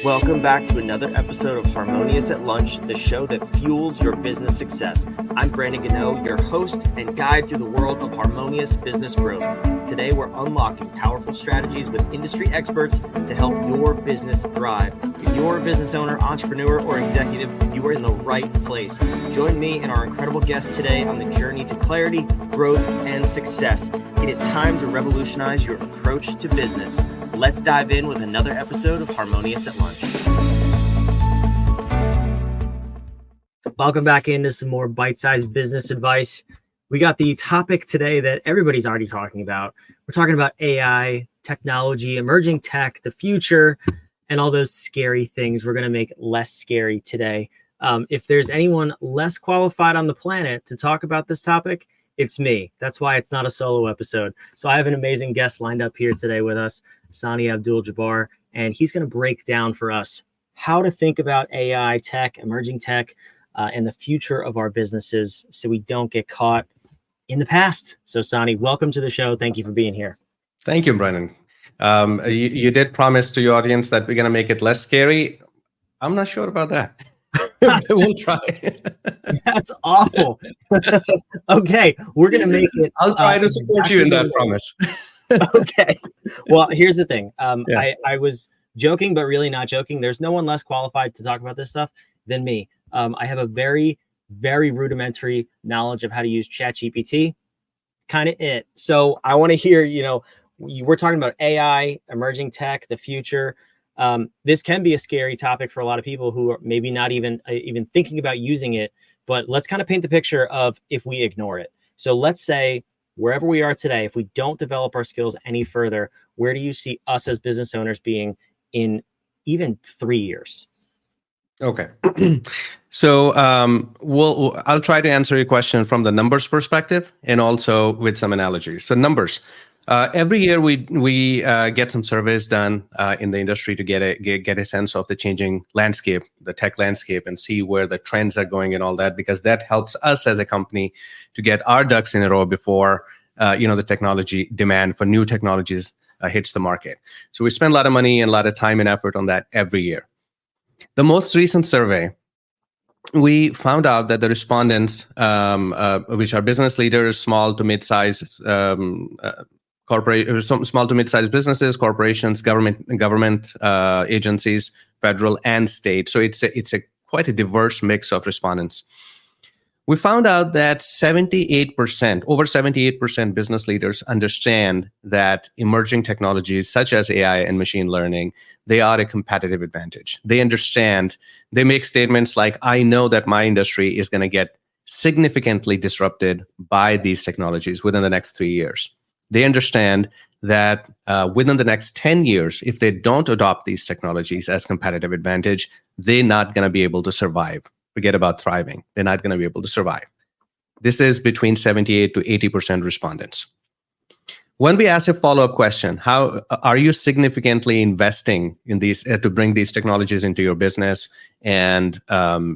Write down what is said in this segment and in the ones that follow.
Welcome back to another episode of Harmonious at Lunch, the show that fuels your business success. I'm Brandon Gano, your host and guide through the world of harmonious business growth. Today, we're unlocking powerful strategies with industry experts to help your business thrive. If you're a business owner, entrepreneur, or executive, you are in the right place. Join me and our incredible guests today on the journey to clarity, growth, and success. It is time to revolutionize your approach to business. Let's dive in with another episode of Harmonious at Lunch. Welcome back into some more bite-sized business advice. We got the topic today that everybody's already talking about. We're talking about AI, technology, emerging tech, the future, and all those scary things. We're going to make it less scary today. If there's anyone less qualified on the planet to talk about this topic, it's me. That's why it's not a solo episode. So I have an amazing guest lined up here today with us, Sani Abdul-Jabbar, and he's going to break down for us how to think about AI, tech, emerging tech, and the future of our businesses so we don't get caught in the past. So Sani, welcome to the show. Thank you for being here. Thank you, Brennan. You did promise to your audience that we're going to make it less scary. I'm not sure about that. We'll try. That's awful. Okay, we're going to make it. I'll try to support you in that promise. Okay. Well, here's the thing. I was joking, but really not joking. There's no one less qualified to talk about this stuff than me. I have a very, very rudimentary knowledge of how to use ChatGPT. Kind of it. So I want to hear, we're talking about AI, emerging tech, the future. This can be a scary topic for a lot of people who are maybe not even thinking about using it, but let's kind of paint the picture of if we ignore it. So let's say wherever we are today, if we don't develop our skills any further, where do you see us as business owners being in even 3 years? Okay. So I'll try to answer your question from the numbers perspective and also with some analogies. So numbers. Every year we get some surveys done in the industry to get a sense of the changing landscape, the tech landscape, and see where the trends are going and all that, because that helps us as a company to get our ducks in a row before the technology demand for new technologies hits the market. So we spend a lot of money and a lot of time and effort on that every year. The most recent survey, we found out that the respondents, which are business leaders, small to mid-sized small to mid-sized businesses, corporations, government agencies, federal and state. So it's quite a diverse mix of respondents. We found out that over 78% business understand that emerging technologies such as AI and machine learning, they are a competitive advantage. They understand, they make statements like, I know that my industry is going to get significantly disrupted by these technologies within the next 3 years. They understand that within the next 10 years, if they don't adopt these technologies as competitive advantage, they're not going to be able to survive. Forget about thriving. They're not going to be able to survive. This is between 78 to 80% respondents. When we ask a follow-up question, how are you significantly investing in these to bring these technologies into your business? And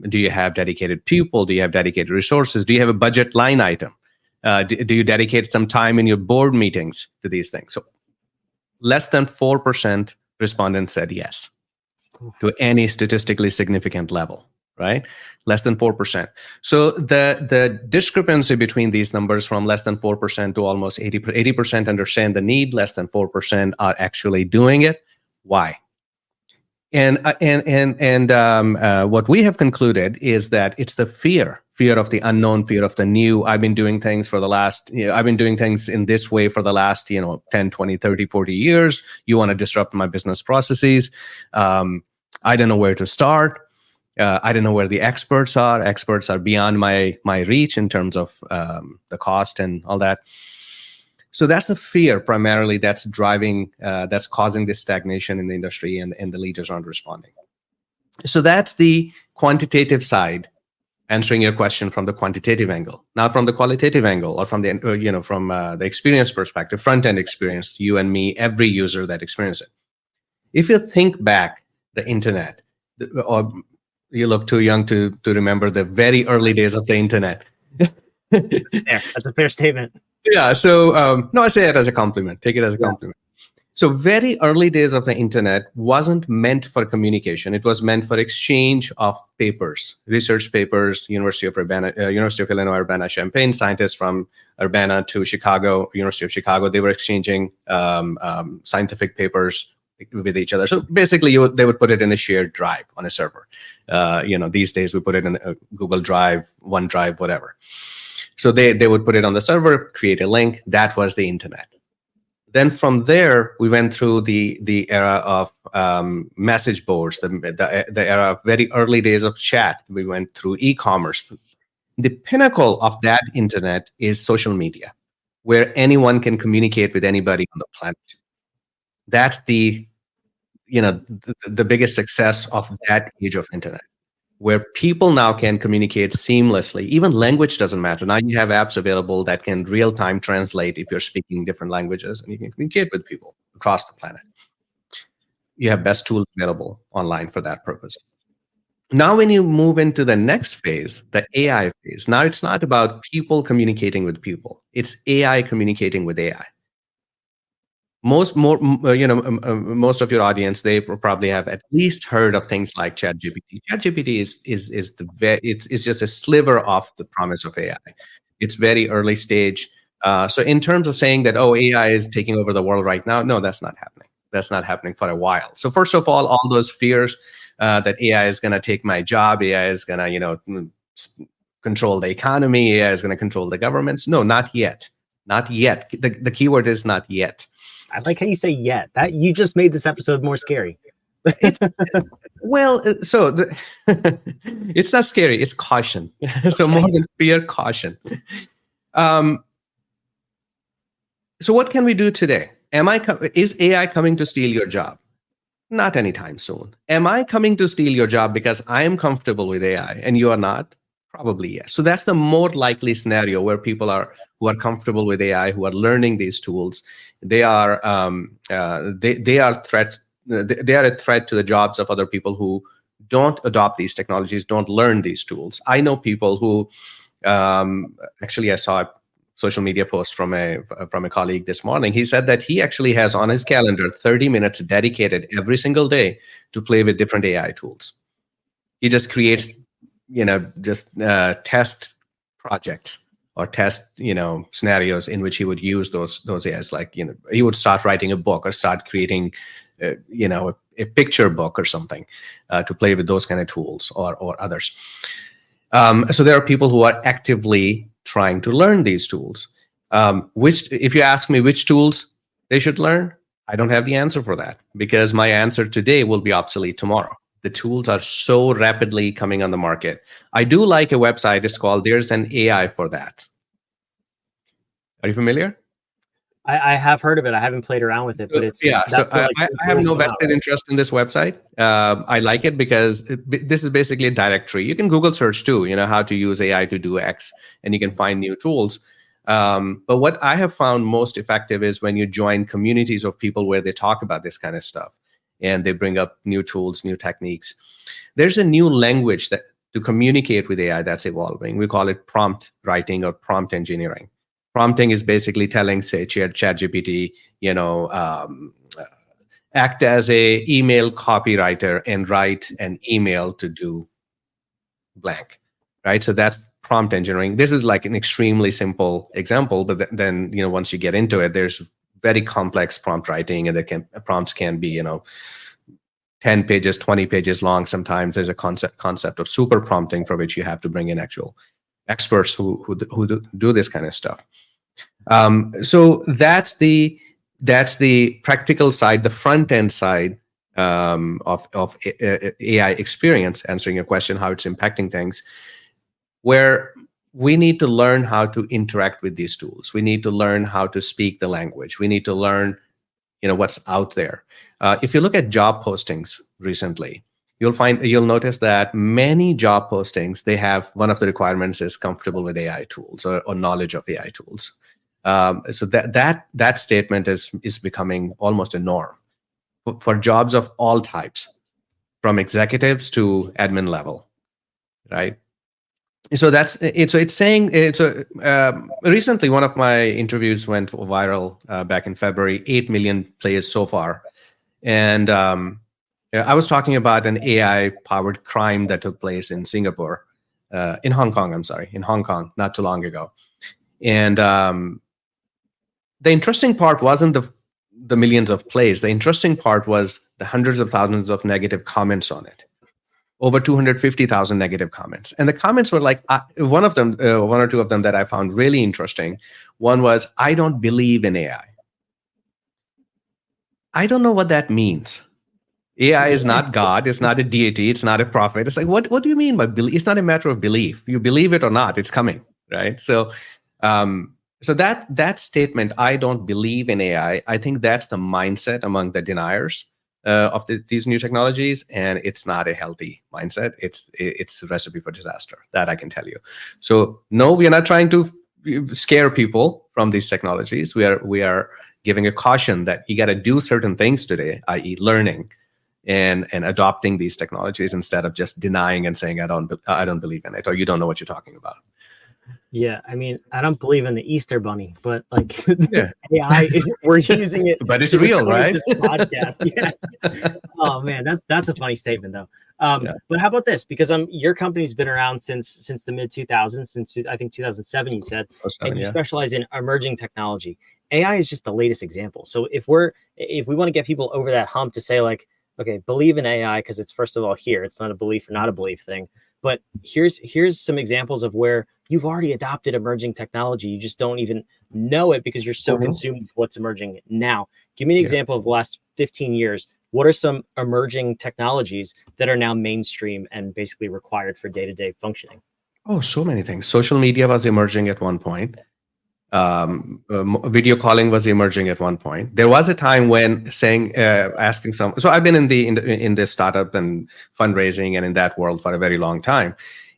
do you have dedicated people? Do you have dedicated resources? Do you have a budget line item? Do you dedicate some time in your board meetings to these things? So less than 4% respondents said yes to any statistically significant level, right? Less than 4%. So the discrepancy between these numbers from less than 4% to almost 80% understand the need, less than 4% are actually doing it. Why? And what we have concluded is that it's the fear of the unknown, fear of the new. I've been doing things in this way for the last, 10, 20, 30, 40 years. You want to disrupt my business processes. I don't know where to start. I don't know where the experts are. Experts are beyond my reach in terms of the cost and all that. So that's the fear primarily that's driving, that's causing this stagnation in the industry, and the leaders aren't responding. So that's the quantitative side, answering your question from the quantitative angle. Now, from the qualitative angle, or from the experience perspective, front-end experience, you and me, every user that experiences it. If you think back, the internet, or you look too young to remember the very early days of the internet. Yeah, that's a fair statement. Yeah. So no, I say it as a compliment. Take it as a compliment. So very early days of the internet wasn't meant for communication. It was meant for exchange of papers, research papers. University of Illinois Urbana-Champaign, scientists from Urbana to Chicago, University of Chicago, they were exchanging scientific papers with each other. So basically, they would put it in a shared drive on a server. These days we put it in a Google Drive, OneDrive, whatever. So they would put it on the server, create a link. That was the internet. Then from there, we went through the era of message boards, the era of very early days of chat. We went through e-commerce. The pinnacle of that internet is social media, where anyone can communicate with anybody on the planet. That's the biggest success of that age of internet, where people now can communicate seamlessly. Even language doesn't matter. Now you have apps available that can real-time translate if you're speaking different languages, and you can communicate with people across the planet. You have best tools available online for that purpose. Now, when you move into the next phase, the AI phase, now it's not about people communicating with people. It's AI communicating with AI. Most of your audience, they probably have at least heard of things like ChatGPT. ChatGPT is just a sliver of the promise of AI. It's very early stage. So in terms of saying that, AI is taking over the world right now, no, that's not happening. That's not happening for a while. So first of all those fears that AI is going to take my job, AI is going to, control the economy, AI is going to control the governments. No, not yet. Not yet. The keyword is not yet. I like how you say "yet." That you just made this episode more scary. Well, it's not scary. It's caution. So more than fear, caution. So what can we do today? Is AI coming to steal your job? Not anytime soon. Am I coming to steal your job because I am comfortable with AI and you are not? Probably yes. So that's the more likely scenario where people who are comfortable with AI, who are learning these tools, they are threats. They are a threat to the jobs of other people who don't adopt these technologies, don't learn these tools. I know people who actually, I saw a social media post from a colleague this morning. He said that he actually has on his calendar 30 minutes dedicated every single day to play with different AI tools. He just creates test projects or test scenarios in which he would use those AIs. Like he would start writing a book or start creating a picture book or something to play with those kind of tools or others. So there are people who are actively trying to learn these tools. If you ask me which tools they should learn, I don't have the answer for that, because my answer today will be obsolete tomorrow. The tools are so rapidly coming on the market. I do like a website. It's called There's an AI for That. Are you familiar? I have heard of it. I haven't played around with it, but it's I have no vested interest in this website. I like it because this is basically a directory. You can Google search too, how to use AI to do X, and you can find new tools. But what I have found most effective is when you join communities of people where they talk about this kind of stuff and they bring up new tools, new techniques. There's a new language to communicate with AI that's evolving. We call it prompt writing or prompt engineering. Prompting is basically telling, say, ChatGPT, act as a email copywriter and write an email to do blank, right? So that's prompt engineering. This is like an extremely simple example, but then once you get into it, there's very complex prompt writing, and prompts can be 10 pages, 20 pages long. Sometimes there's a concept of super prompting, for which you have to bring in actual experts who do this kind of stuff. So that's the practical side, the front end side of AI experience, answering your question, how it's impacting things, where we need to learn how to interact with these tools. We need to learn how to speak the language. We need to learn, what's out there. If you look at job postings recently, you'll notice that many job postings, they have one of the requirements is comfortable with AI tools or knowledge of AI tools. So that statement is becoming almost a norm for jobs of all types, from executives to admin level, right? So that's it. So it's saying recently one of my interviews went viral back in February. 8 million plays so far, and yeah, I was talking about an AI-powered crime that took place in Singapore, in Hong Kong. I'm sorry, in Hong Kong, not too long ago. And the interesting part wasn't the millions of plays. The interesting part was the hundreds of thousands of negative comments on it. Over 250,000 negative comments. And the comments were like, one of them, one or two of them that I found really interesting. One was, I don't believe in AI. I don't know what that means. AI is not God. It's not a deity. It's not a prophet. It's like, what do you mean by belief? It's not a matter of belief. You believe it or not, it's coming, right? So, so that statement, I don't believe in AI, I think that's the mindset among the deniers of these new technologies, and it's not a healthy mindset. It's a recipe for disaster, that I can tell you. So no, we are not trying to scare people from these technologies. We are giving a caution that you got to do certain things today, i.e., learning and adopting these technologies instead of just denying and saying I don't believe in it, or you don't know what you're talking about. Yeah, I mean, I don't believe in the Easter Bunny, but like Yeah. AI is, we're using it, but it's real, right? This podcast. Yeah. Oh man, that's a funny statement though. Yeah. But how about this? Because your company's been around since the mid 2000s, since I think 2007, you said, and you specialize in emerging technology. AI is just the latest example. So if we want to get people over that hump to say like, okay, believe in AI because it's first of all here. It's not a belief or not a belief thing. But here's some examples of where you've already adopted emerging technology. You just don't even know it because you're so consumed with what's emerging now. Give me an example of the last 15 years. What are some emerging technologies that are now mainstream and basically required for day-to-day functioning? Oh, so many things. Social media was emerging at one point. Video calling was emerging at one point. There was a time when asking some. So I've been in this startup and fundraising and in that world for a very long time.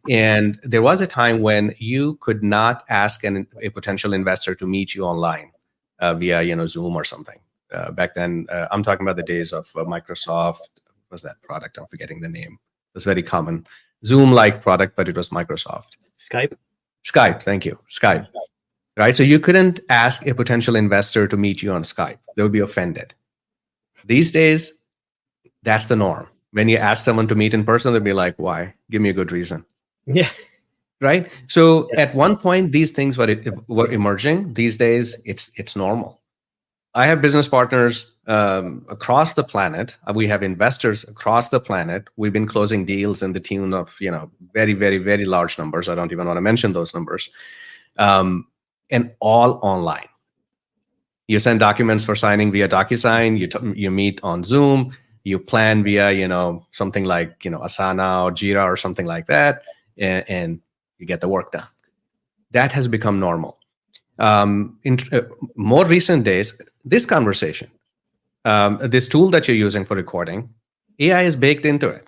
And there was a time when you could not ask a potential investor to meet you online via Zoom or something. Back then, I'm talking about the days of Microsoft. What was that product? I'm forgetting the name. It was very common. Zoom-like product, but it was Microsoft. Skype? Skype, thank you. Skype. Right? So you couldn't ask a potential investor to meet you on Skype. They would be offended. These days, that's the norm. When you ask someone to meet in person, they'll be like, why? Give me a good reason. Yeah. Right? So at one point, these things were emerging. These days, it's normal. I have business partners across the planet. We have investors across the planet. We've been closing deals in the tune of very, very, very large numbers. I don't even want to mention those numbers. And all online. You send documents for signing via DocuSign. You meet on Zoom. You plan via something like Asana or Jira or something like that, and you get the work done. That has become normal. In more recent days, this conversation, this tool that you're using for recording, AI is baked into it.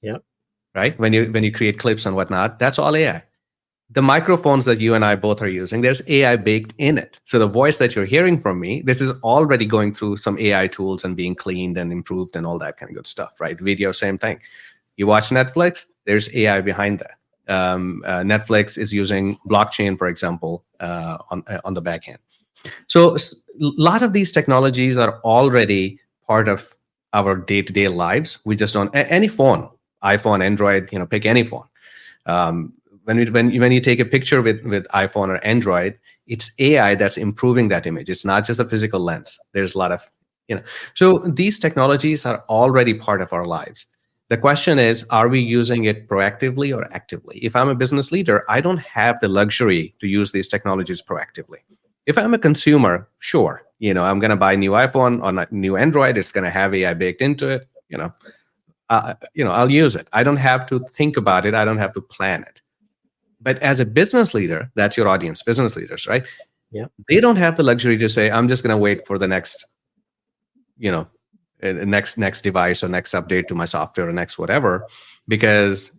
Yep. Right? When you create clips and whatnot, that's all AI. The microphones that you and I both are using, there's AI baked in it. So the voice that you're hearing from me, this is already going through some AI tools and being cleaned and improved and all that kind of good stuff, right? Video, same thing. You watch Netflix, there's AI behind that. Netflix is using blockchain, for example, on the back end. So a lot of these technologies are already part of our day-to-day lives. We just don't, any phone, iPhone, Android, pick any phone. When you take a picture with iPhone or Android, it's AI that's improving that image. It's not just a physical lens. There's a lot of, So these technologies are already part of our lives. The question is, are we using it proactively or actively? If I'm a business leader, I don't have the luxury to use these technologies proactively. If I'm a consumer, sure, I'm going to buy a new iPhone or a new Android. It's going to have AI baked into it. I'll use it. I don't have to think about it. I don't have to plan it. But as a business leader, that's your audience, business leaders, right? Yeah. They don't have the luxury to say, I'm just going to wait for the next, next device or next update to my software or next whatever, because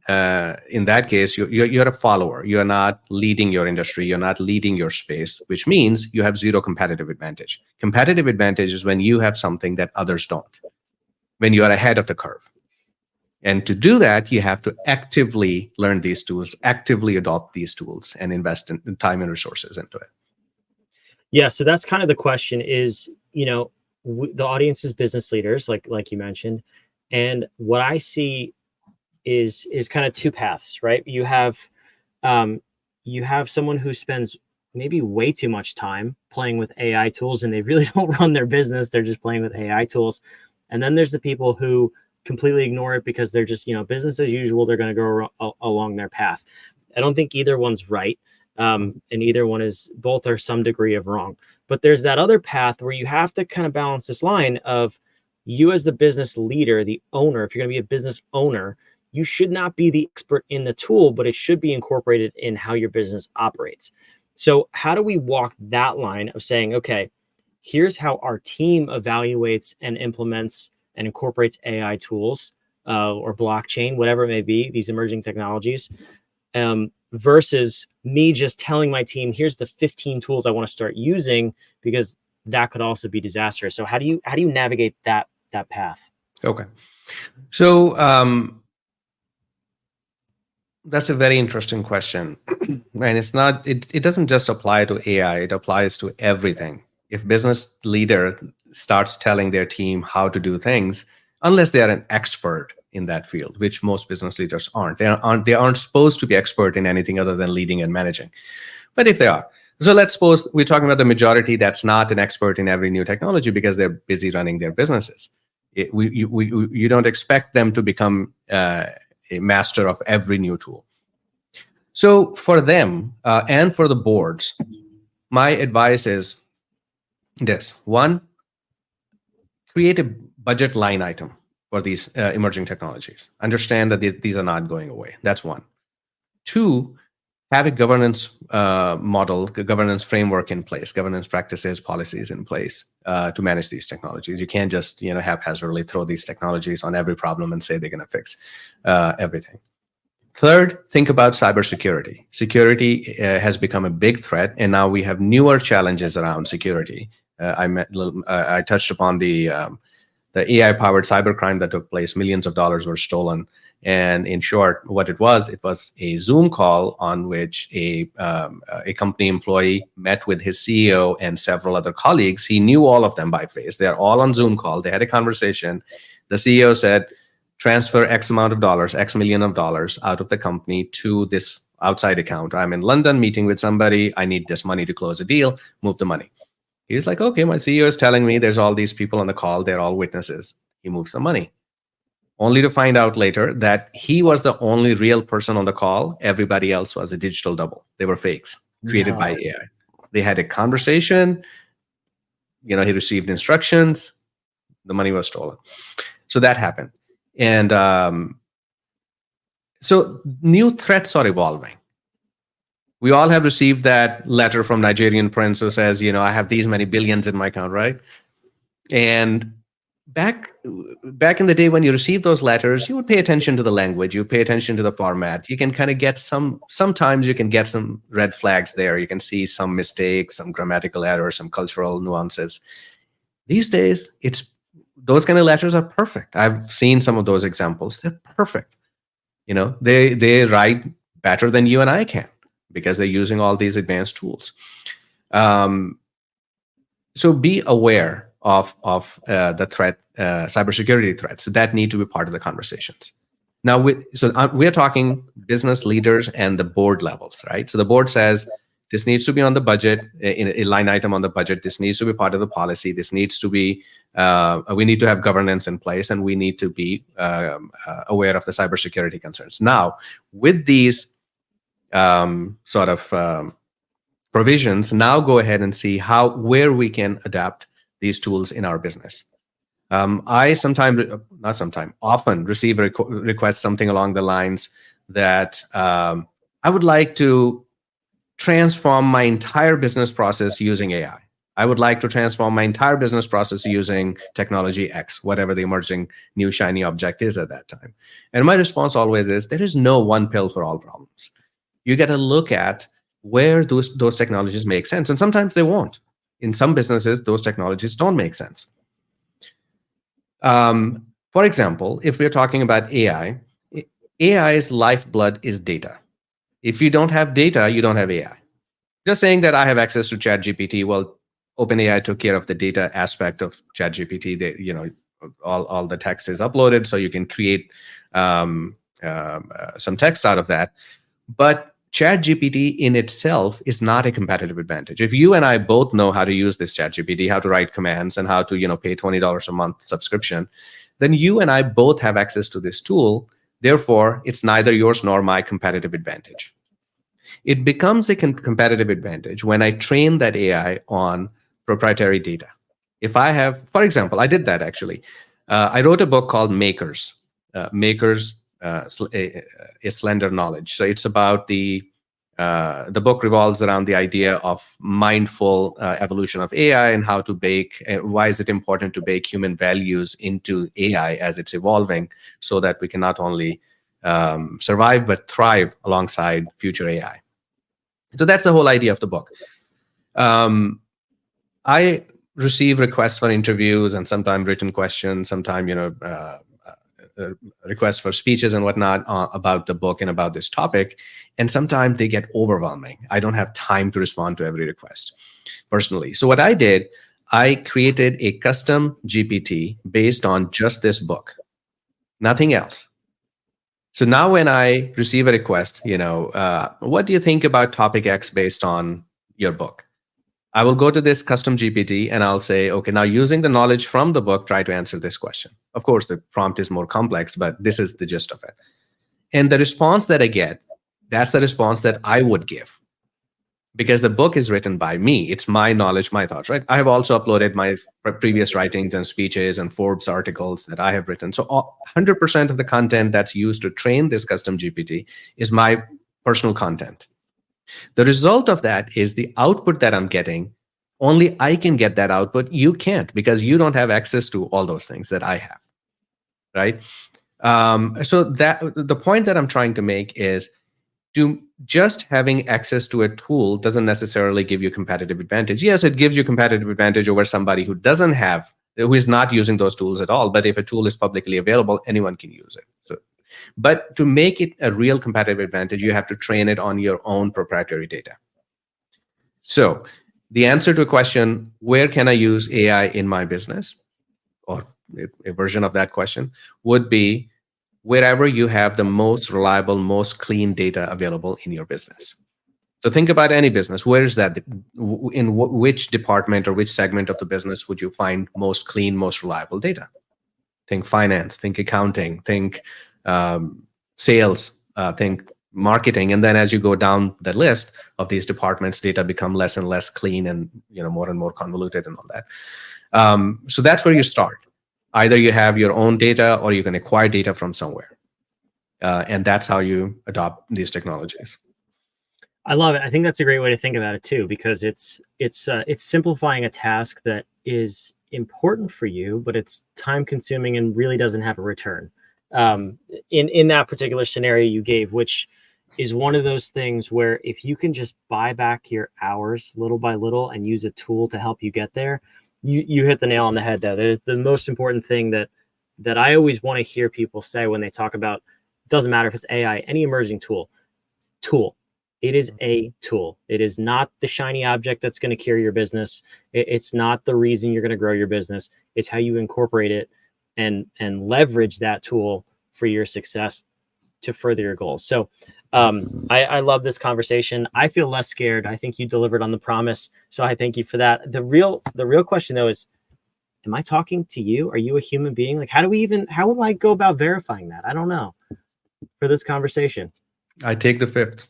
in that case, you're a follower. You're not leading your industry. You're not leading your space, which means you have zero competitive advantage. Competitive advantage is when you have something that others don't, when you are ahead of the curve. And to do that, you have to actively learn these tools, actively adopt these tools, and invest in time and resources into it. Yeah, so that's kind of the question is, the audience is business leaders, like you mentioned, and what I see is kind of two paths, right? You have someone who spends maybe way too much time playing with AI tools, and they really don't run their business; they're just playing with AI tools. And then there's the people who completely ignore it because they're just business as usual. They're going to go along their path. I don't think either one's right. And either one is, both are some degree of wrong. But there's that other path where you have to kind of balance this line of, you as the business leader, the owner, if you're going to be a business owner, you should not be the expert in the tool, but it should be incorporated in how your business operates. So how do we walk that line of saying, okay, here's how our team evaluates and implements and incorporates AI tools, or blockchain, whatever it may be, these emerging technologies, versus me just telling my team, here's the 15 tools I want to start using, because that could also be disastrous. So how do you navigate that path? Okay. So that's a very interesting question. And it doesn't just apply to AI, it applies to everything. If business leader starts telling their team how to do things, unless they are an expert in that field, which most business leaders aren't. They aren't supposed to be expert in anything other than leading and managing. But if they are, so let's suppose we're talking about the majority that's not an expert in every new technology because they're busy running their businesses. You don't expect them to become a master of every new tool. So for them and for the boards, my advice is this. One, create a budget line item for these emerging technologies. Understand that these are not going away. That's one. Two, have a governance model, a governance framework in place, governance practices, policies in place to manage these technologies. You can't just haphazardly throw these technologies on every problem and say they're going to fix everything. Third, think about cybersecurity. Security has become a big threat, and now we have newer challenges around security. I touched upon the AI-powered cybercrime that took place. Millions of dollars were stolen. And in short, what it was a Zoom call on which a company employee met with his CEO and several other colleagues. He knew all of them by face. They're all on Zoom call. They had a conversation. The CEO said, transfer X amount of dollars, X million of dollars out of the company to this outside account. I'm in London meeting with somebody. I need this money to close a deal. Move the money. He's like, okay, my CEO is telling me there's all these people on the call. They're all witnesses. He moves the money. Only to find out later that he was the only real person on the call. Everybody else was a digital double. They were fakes created by AI. They had a conversation. He received instructions. The money was stolen. So that happened. And so new threats are evolving. We all have received that letter from Nigerian prince who says, I have these many billions in my account, right? And back in the day when you received those letters, you would pay attention to the language, you pay attention to the format. You can kind of get sometimes you can get some red flags there. You can see some mistakes, some grammatical errors, some cultural nuances. These days, those kind of letters are perfect. I've seen some of those examples. They're perfect. They write better than you and I can because they're using all these advanced tools. So be aware of the threat, cybersecurity threats that need to be part of the conversations. Now, we're talking business leaders and the board levels, right? So the board says, this needs to be on the budget, in a line item on the budget. This needs to be part of the policy. This needs to be, we need to have governance in place, and we need to be aware of the cybersecurity concerns. Now, with these provisions, now go ahead and see where we can adapt these tools in our business. I often receive requests something along the lines that I would like to transform my entire business process using AI. I would like to transform my entire business process using technology X, whatever the emerging new shiny object is at that time. And my response always is, there is no one pill for all problems. You got to look at where those technologies make sense. And sometimes they won't. In some businesses, those technologies don't make sense. For example, if we're talking about AI's lifeblood is data. If you don't have data, you don't have AI. Just saying that I have access to ChatGPT, well, OpenAI took care of the data aspect of ChatGPT. They, all the text is uploaded, so you can create some text out of that. But ChatGPT in itself is not a competitive advantage. If you and I both know how to use this ChatGPT, how to write commands, and how to pay $20 a month subscription, then you and I both have access to this tool. Therefore, it's neither yours nor my competitive advantage. It becomes a competitive advantage when I train that AI on proprietary data. If I have, for example, I did that actually. I wrote a book called Makers. A Slender Knowledge. So it's about the book revolves around the idea of mindful evolution of AI and how to bake, why is it important to bake human values into AI as it's evolving so that we can not only survive but thrive alongside future AI. So that's the whole idea of the book. I receive requests for interviews and sometimes written questions, sometimes requests for speeches and whatnot about the book and about this topic. And sometimes they get overwhelming. I don't have time to respond to every request personally. So what I did, I created a custom GPT based on just this book, nothing else. So now when I receive a request, what do you think about topic X based on your book? I will go to this custom GPT and I'll say, okay, now using the knowledge from the book, try to answer this question. Of course, the prompt is more complex, but this is the gist of it. And the response that I get, that's the response that I would give because the book is written by me. It's my knowledge, my thoughts, right? I have also uploaded my previous writings and speeches and Forbes articles that I have written. So 100% of the content that's used to train this custom GPT is my personal content. The result of that is the output that I'm getting. Only I can get that output. You can't because you don't have access to all those things that I have, right? So that the point that I'm trying to make is just having access to a tool doesn't necessarily give you competitive advantage. Yes, it gives you competitive advantage over somebody who is not using those tools at all. But if a tool is publicly available, anyone can use it. But to make it a real competitive advantage, you have to train it on your own proprietary data. So the answer to a question, where can I use AI in my business? Or a version of that question would be wherever you have the most reliable, most clean data available in your business. So think about any business. Where is that? In which department or which segment of the business would you find most clean, most reliable data? Think finance, think accounting, think sales, think marketing. And then as you go down the list of these departments, data become less and less clean and more and more convoluted and all that. So that's where you start. Either you have your own data or you can acquire data from somewhere. And that's how you adopt these technologies. I love it. I think that's a great way to think about it too, because it's simplifying a task that is important for you, but it's time consuming and really doesn't have a return. In that particular scenario you gave, which is one of those things where if you can just buy back your hours little by little and use a tool to help you get there, you hit the nail on the head there. That is the most important thing that I always want to hear people say when they talk about, doesn't matter if it's AI, any emerging tool. It is a tool. It is not the shiny object that's going to cure your business. It's not the reason you're going to grow your business. It's how you incorporate it and leverage that tool for your success to further your goals. So I love this conversation. I feel less scared. I think you delivered on the promise. So I thank you for that. The real question though is, am I talking to you? Are you a human being? Like, how would I go about verifying that? I don't know for this conversation. I take the fifth.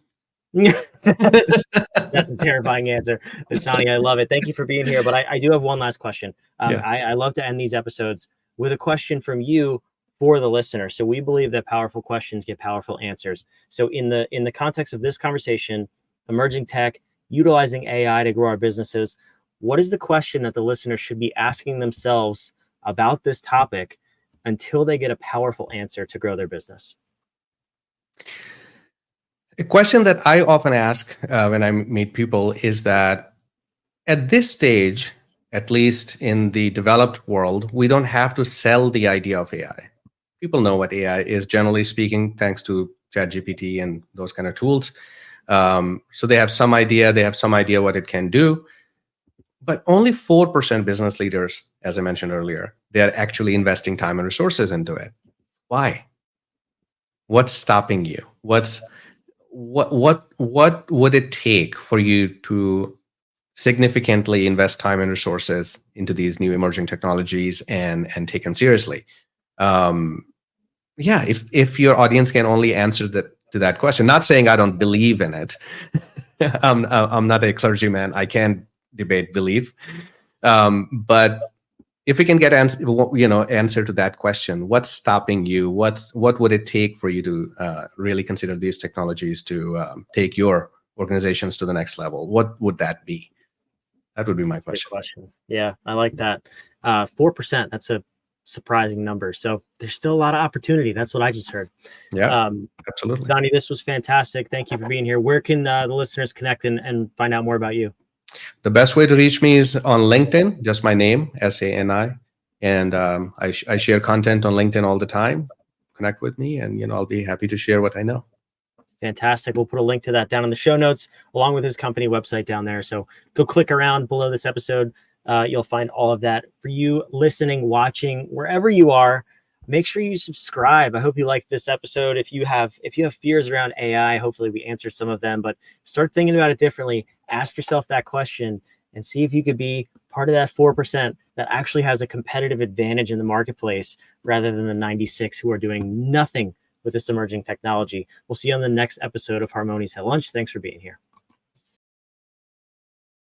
That's a terrifying answer. Sani, I love it. Thank you for being here. But I do have one last question. I love to end these episodes with a question from you for the listener. So we believe that powerful questions get powerful answers. So in the context of this conversation, emerging tech, utilizing AI to grow our businesses, what is the question that the listener should be asking themselves about this topic until they get a powerful answer to grow their business? A question that I often ask when I meet people is that at this stage, at least in the developed world, we don't have to sell the idea of AI. people know what AI is, generally speaking, thanks to ChatGPT and those kind of tools. So they have some idea. They have some idea what it can do. But only 4% business leaders, as I mentioned earlier, they are actually investing time and resources into it. Why? What's stopping you? What would it take for you to significantly invest time and resources into these new emerging technologies and take them seriously? Yeah, if your audience can only answer to that question, not saying I don't believe in it. I'm not a clergyman. I can't debate belief. But if we can get answer to that question, what's stopping you? What would it take for you to really consider these technologies to take your organizations to the next level? What would that be? That would be my That's a good question. question. Yeah, I like that. 4%. That's a surprising number. So there's still a lot of opportunity. That's what I just heard. Yeah, absolutely. Zani, this was fantastic. Thank you for being here. Where can the listeners connect and find out more about you? The best way to reach me is on LinkedIn, just my name, SANI. And I share content on LinkedIn all the time. Connect with me and I'll be happy to share what I know. Fantastic. We'll put a link to that down in the show notes along with his company website down there. So go click around below this episode. You'll find all of that. For you listening, watching, wherever you are, make sure you subscribe. I hope you liked this episode. If you have fears around AI, hopefully we answered some of them, but start thinking about it differently. Ask yourself that question and see if you could be part of that 4% that actually has a competitive advantage in the marketplace rather than the 96 who are doing nothing with this emerging technology. We'll see you on the next episode of Harmonious at Lunch. Thanks for being here.